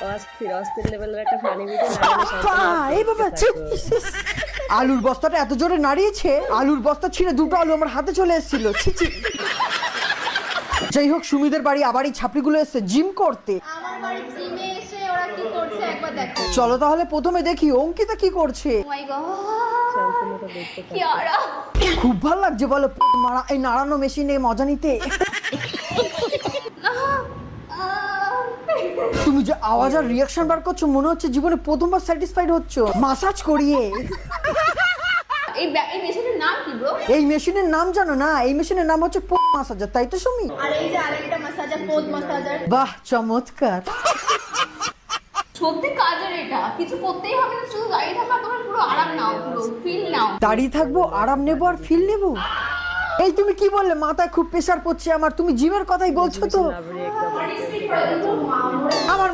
অস্থির অস্থির লেভেলের একটা ফানি ভিডিও এই বাবা আলুর বস্তাটা এত জোরে নাড়িয়েছে, আলুর বস্তা ছিঁড়ে দুটো আলু আমার হাতে চলে এসেছিল। ছিচি। যাই হোক, সুমিদের বাড়ি আবার এই ছাপড়িগুলো এসছে জিম করতে। আমার বাড়ি জিমে এসে ওরা কি করছে একবার দেখো। চলো তাহলে প্রথমে দেখি অঙ্কিতা কি করছে। ও মাই গড, কিয়ারা খুব ভালো লাগছে বলো এই নাড়ানো মেশিনে মজা নিতে। তুমি যে আওয়াজ আর রিয়াকশন বার করছো, মনে হচ্ছে জীবনে প্রথমবার স্যাটিসফাইড হচ্ছ মাসাজ করিয়ে। এই মেশিনের নাম কি ব্রো? এই মেশিনের নাম জানো না? এই মেশিনের নাম হচ্ছে পোদ মাসাজার, তাই তো সুমি? আর এই যে আরেকটা মাসাজার, পোদ মাসাজার। বাহ, চমৎকার। সত্যি কাজের এটা, কিছু করতেই হবে না, শুধু দাঁড়িয়ে থাকা, তোমার পুরো আরাম নাও, পুরো ফিল নাও। দাঁড়িয়ে থাকবো, আরাম নেবো আর ফিল নেবো। এই তুমি কি বললে? মাথায় খুব প্রেসার পড়ছে আমার, তুমি জিমের কথাই বলছো তো? আমার